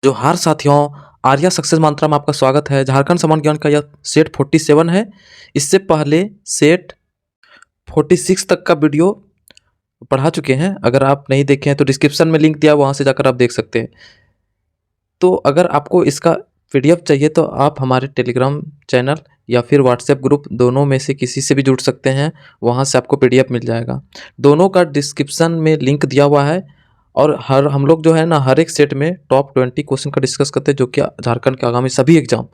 जोहार साथियों, आर्या सक्सेस मंत्रा में आपका स्वागत है। झारखंड समान ज्ञान का यह सेट 47 है। इससे पहले सेट 46 तक का वीडियो पढ़ा चुके हैं। अगर आप नहीं देखे हैं तो डिस्क्रिप्शन में लिंक दिया, वहाँ से जाकर आप देख सकते हैं। तो अगर आपको इसका पीडीएफ चाहिए तो आप हमारे टेलीग्राम चैनल या फिर व्हाट्सएप ग्रुप दोनों में से किसी से भी जुड़ सकते हैं। वहाँ से आपको पीडीएफ मिल जाएगा। दोनों का डिस्क्रिप्शन में लिंक दिया हुआ है। और हम लोग जो है ना, हर एक सेट में टॉप 20 क्वेश्चन का डिस्कस करते हैं, जो कि झारखंड के आगामी सभी exam,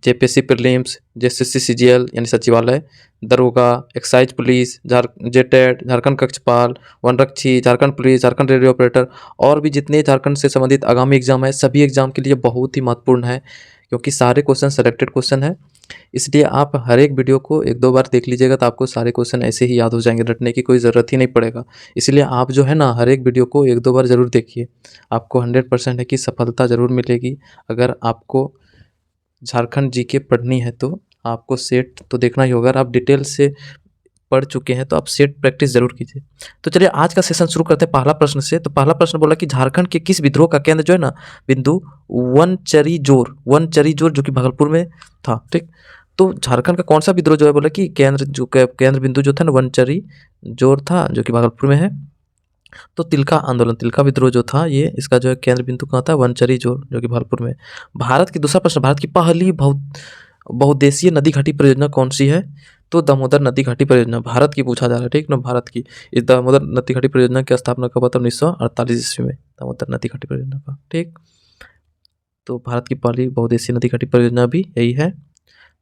JPSC prelims, JSSC CGL यानी सचिवालय, दरोगा, एक्साइज पुलिस, जेटेट, झारखंड कक्षपाल, वनरक्षी, Jharkhand police, Jharkhand radio operator और भी जितने झारखंड से संबंधित आगामी एग्जाम है, सभी एग्जाम के लिए बहुत ही महत्वपूर्ण है, क्योंकि सारे क्वेश्चन सेलेक्टेड क्वेश्चन है। इसलिए आप हर एक वीडियो को एक दो बार देख लीजिएगा तो आपको सारे क्वेश्चन ऐसे ही याद हो जाएंगे, रटने की कोई ज़रूरत ही नहीं पड़ेगा। इसलिए आप जो है ना, हर एक वीडियो को एक दो बार ज़रूर देखिए। आपको 100% है कि सफलता ज़रूर मिलेगी। अगर आपको झारखंड जीके पढ़नी है तो आपको सेट तो देखना ही होगा। अगर आप डिटेल से पढ़ चुके हैं तो आप सेट प्रैक्टिस जरूर कीजिए। तो चलिए आज का सेशन शुरू करते हैं पहला प्रश्न से। तो पहला प्रश्न बोला कि झारखंड के किस विद्रोह का केंद्र जो है ना, बिंदु वनचरीजोर जो कि भागलपुर में था। ठीक, तो झारखंड का कौन सा विद्रोह जो है, बोला कि केंद्र बिंदु जो था ना, वनचरीजोर था, जो कि भागलपुर में है। तो तिलका आंदोलन, तिलका विद्रोह जो था, ये इसका जो है केंद्र बिंदु कहाँ था, वनचरीजोर, जो कि भागलपुर में। भारत की दूसरा प्रश्न, भारत की पहली बहुउद्देशीय नदी घाटी परियोजना कौन सी है? तो दामोदर नदी घाटी परियोजना भारत की पूछा जा रहा है। ठीक ना, भारत की। इस दामोदर नदी घाटी परियोजना की स्थापना कब हुआ था? 1948 ईस्वी में, दामोदर नदी घाटी परियोजना का। ठीक, तो भारत की पहली बहुउद्देशीय नदी घाटी परियोजना भी यही है,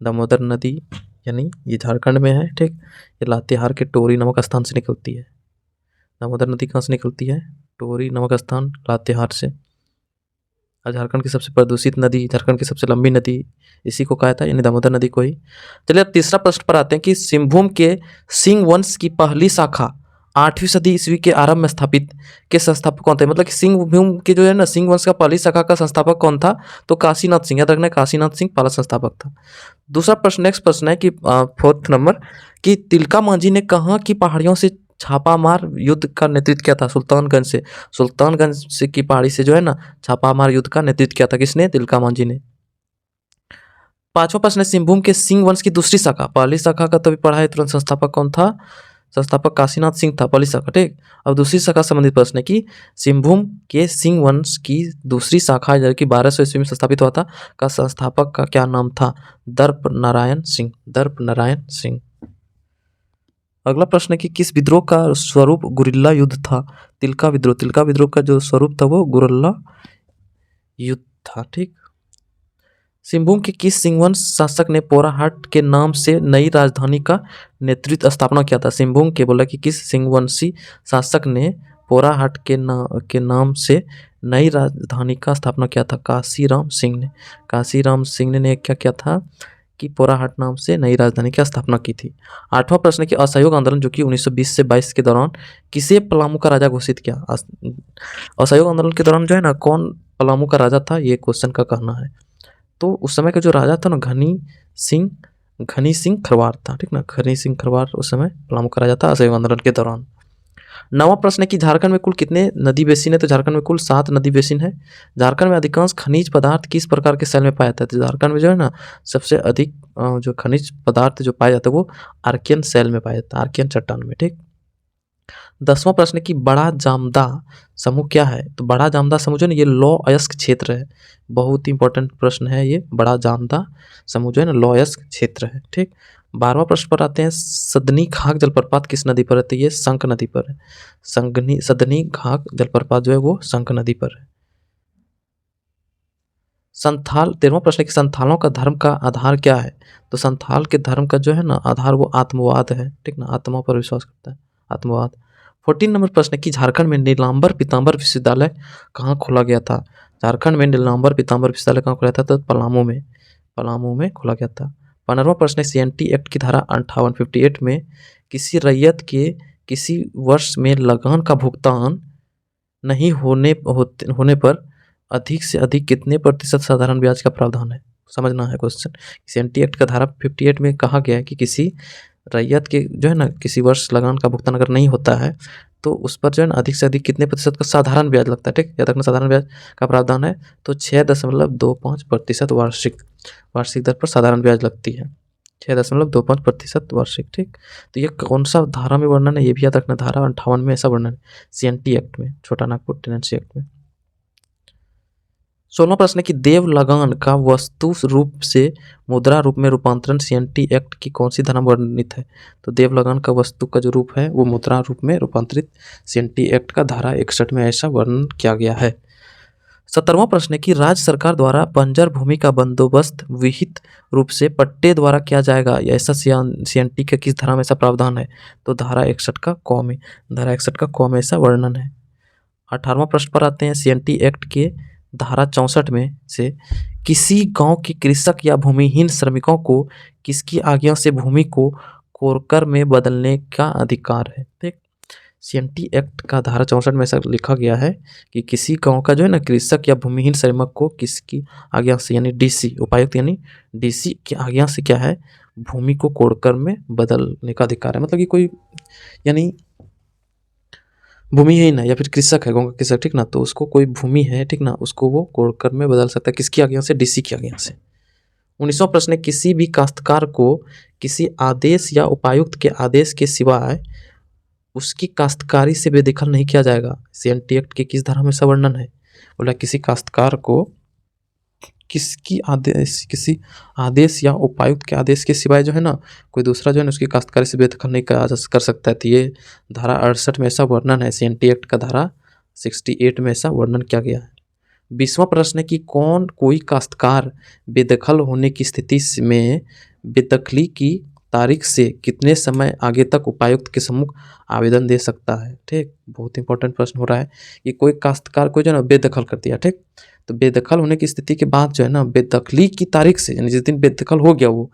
दामोदर नदी, यानी ये झारखंड में है। ठीक, ये लातेहार के टोरी नामक स्थान से निकलती है। दामोदर नदी कहाँ से निकलती है? टोरी नामक स्थान, लातेहार से। और झारखंड की सबसे प्रदूषित नदी, झारखंड की सबसे लंबी नदी इसी को कहा था, यानी दामोदर नदी को ही। चलिए अब तीसरा प्रश्न पर आते हैं कि सिंहभूम के सिंह वंश की पहली शाखा 8वीं सदी ईस्वी के आरंभ में स्थापित के संस्थापक कौन थे? मतलब कि सिंहभूम के जो है ना, सिंह वंश का पहली शाखा का संस्थापक कौन था? तो काशीनाथ सिंह, याद रखना, काशीनाथ सिंह पहला संस्थापक था। दूसरा प्रश्न, नेक्स्ट प्रश्न है कि 4th नंबर, कि तिलका मांझी ने कहाँ की पहाड़ियों से छापामार युद्ध का नेतृत्व किया था? सुल्तानगंज से की पहाड़ी से जो है ना, छापामार युद्ध का नेतृत्व किया था। किसने? तिलका मांझी ने। पांचवा प्रश्न है, सिंहभूम के सिंह वंश की दूसरी शाखा, पहली शाखा का तो भी पढ़ा है तुरंत, संस्थापक कौन था? संस्थापक काशीनाथ सिंह था, पहली शाखा। ठीक, अब दूसरी शाखा संबंधित प्रश्न है कि सिंहभूम के सिंह वंश की दूसरी शाखा, जो कि 1200 ईस्वी में स्थापित हुआ था, का संस्थापक का क्या नाम था? दर्प नारायण सिंह। अगला प्रश्न है कि किस विद्रोह का स्वरूप गुरिल्ला युद्ध था? तिलका विद्रोह का जो स्वरूप था वो गुरिल्ला युद्ध था। ठीक, सिंहभूम के किस सिंहवंश शासक ने पोराहाट के नाम से नई राजधानी का नेतृत्व स्थापना किया था? सिंहभूम के, बोला कि किस सिंहवंशी शासक ने पोराहाट के नाम से नई राजधानी का स्थापना किया था? काशीराम सिंह ने क्या किया था कि पोराहाट नाम से नई राजधानी की स्थापना की थी। आठवां प्रश्न है कि असहयोग आंदोलन, जो कि 1920 से 22 के दौरान, किसे पलामू का राजा घोषित किया? असहयोग आंदोलन के दौरान जो है ना, कौन पलामू का राजा था, ये क्वेश्चन का कहना है। तो उस समय का जो राजा था ना, घनी सिंह खरवार था। ठीक ना, घनी सिंह खरवार उस समय पलामू का राजा था असहयोग आंदोलन के दौरान। नवा प्रश्न है कि झारखंड में कुल कितने नदी बेसिन है? तो झारखंड में कुल 7 नदी बेसिन है। झारखंड में अधिकांश खनिज पदार्थ किस प्रकार के सेल में पाया जाता है? तो झारखंड में जो है ना, सबसे अधिक जो खनिज पदार्थ जो पाया जाता है वो आर्कियन सेल में पाया जाता है, आर्कियन चट्टान में। ठीक, 10वां प्रश्न है कि बड़ा जामदा समूह क्या है? तो बड़ा जामदा समूह जो है ना, ये लौ अयस्क क्षेत्र है। बहुत ही इंपॉर्टेंट प्रश्न है ये। बड़ा जामदा समूह जो है ना, लौ अयस्क क्षेत्र है। ठीक, 12वां प्रश्न पर आते हैं, सदनी घाघ जलप्रपात किस नदी पर है? तो ये शंख नदी पर है। सदनी घाघ जलप्रपात जो है वो शंख नदी पर है। 13वां प्रश्न है कि संथालों का धर्म का आधार क्या है? तो संथाल के धर्म का जो है ना, आधार वो आत्मवाद है। ठीक ना, आत्मा पर विश्वास करता है, आत्मवाद। 14 नंबर प्रश्न है कि झारखंड में नीलांबर पीताम्बर विश्वविद्यालय कहाँ खोला गया था? झारखंड में नीलांबर पीताम्बर विश्वविद्यालय कहाँ खोला था? तो पलामू में खोला गया था। 15वां प्रश्न है, सीएनटी एक्ट की धारा 5858 में किसी रैयत के किसी वर्ष में लगान का भुगतान नहीं होने पर अधिक से अधिक कितने प्रतिशत साधारण ब्याज का प्रावधान है? समझना है क्वेश्चन। सीएनटी एक्ट का धारा 58 में कहा गया है कि किसी रैयत के जो है ना, किसी वर्ष लगान का भुगतान अगर नहीं होता है तो उस पर जो है ना अधिक से अधिक कितने प्रतिशत का साधारण ब्याज लगता है, ठीक, याद रखना साधारण ब्याज का प्रावधान है, तो 6.25% वार्षिक दर पर साधारण ब्याज लगती है, 6.25% वार्षिक, ठीक। तो ये कौन सा धारा में वर्णन है, ये भी याद रखना, धारा 58 में ऐसा वर्णन है, CNT एक्ट में, छोटा नागपुर टेनेंसी एक्ट में। 16वां प्रश्न है कि देव लगान का वस्तु रूप से मुद्रा रूप में रूपांतरण CNT एक्ट की कौन सी धारा में वर्णित है, तो देव लगान का वस्तु का जो रूप है वो मुद्रा रूप में रूपांतरित CNT एक्ट का धारा 61 में ऐसा वर्णन किया गया है। 17वां प्रश्न है कि राज्य सरकार द्वारा बंजर भूमि का बंदोबस्त विहित रूप से पट्टे द्वारा किया जाएगा, या ऐसा CNT के किस धारा में ऐसा प्रावधान है, तो धारा 61 का क में, धारा 61 का क में ऐसा वर्णन है। 18वां प्रश्न पर आते हैं, CNT एक्ट के धारा 64 में से किसी गांव के कृषक या भूमिहीन श्रमिकों को किसकी आज्ञा से भूमि को कोरकर में बदलने का अधिकार है, ठीक। CNT एक्ट का धारा 64 में ऐसा लिखा गया है कि किसी गांव का जो है ना कृषक या भूमिहीन श्रमिक को किसकी आज्ञा से, यानी DC उपायुक्त यानी DC की आज्ञा से क्या है, भूमि को कोड़कर में बदलने का अधिकार है। मतलब कि कोई यानी भूमिहीन है या फिर कृषक है, गाँव का कृषक, ठीक ना, तो उसको कोई भूमि है, ठीक ना, उसको वो कोड़कर में बदल सकता है, किसकी आज्ञा से, DC की आज्ञा से। 19वां प्रश्न है, किसी भी काश्तकार को किसी आदेश या उपायुक्त के आदेश के सिवाय उसकी काश्तकारी से बेदखल नहीं किया जाएगा, CNT एक्ट के किस धारा में ऐसा वर्णन है, बोला किसी काश्तकार को किसी आदेश या उपायुक्त के आदेश के सिवाय जो है ना कोई दूसरा जो है ना उसकी काश्तकारी से बेदखल नहीं कर सकता है, तो ये धारा 68 में ऐसा वर्णन है, CNT एक्ट का धारा 68 में ऐसा वर्णन किया गया है। 20वां प्रश्न है कि कोई काश्तकार बेदखल होने की स्थिति में बेदखली की तारीख से कितने समय आगे तक उपायुक्त के सम्मुख आवेदन दे सकता है, ठीक। बहुत इंपॉर्टेंट प्रश्न हो रहा है कि कोई काश्तकार को जो है ना बेदखल कर दिया, ठीक, तो बेदखल होने की स्थिति के बाद जो है ना बेदखली की तारीख से, यानी जिस दिन बेदखल हो गया वो,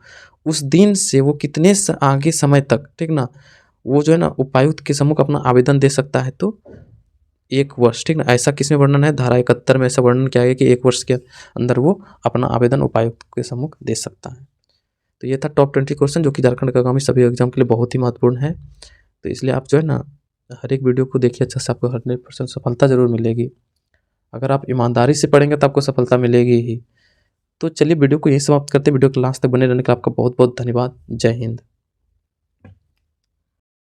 उस दिन से वो कितने आगे समय तक, ठीक ना, वो जो है ना उपायुक्त के सम्मुख अपना आवेदन दे सकता है, तो 1 वर्ष, ठीक ना। ऐसा किसमें वर्णन है, धारा 71 में ऐसा वर्णन किया गया कि 1 वर्ष के अंदर वो अपना आवेदन उपायुक्त के सम्मुख दे सकता है। तो ये था टॉप 20 क्वेश्चन जो कि झारखंड के आगामी सभी एग्जाम के लिए बहुत ही महत्वपूर्ण है, तो इसलिए आप जो है ना हर एक वीडियो को देखिए अच्छे से, आपको 100% सफलता जरूर मिलेगी। अगर आप ईमानदारी से पढ़ेंगे तो आपको सफलता मिलेगी ही। तो चलिए वीडियो को यहीं समाप्त करते हैं, वीडियो को लास्ट तक बने रहने के लिए आपका बहुत बहुत धन्यवाद। जय हिंद।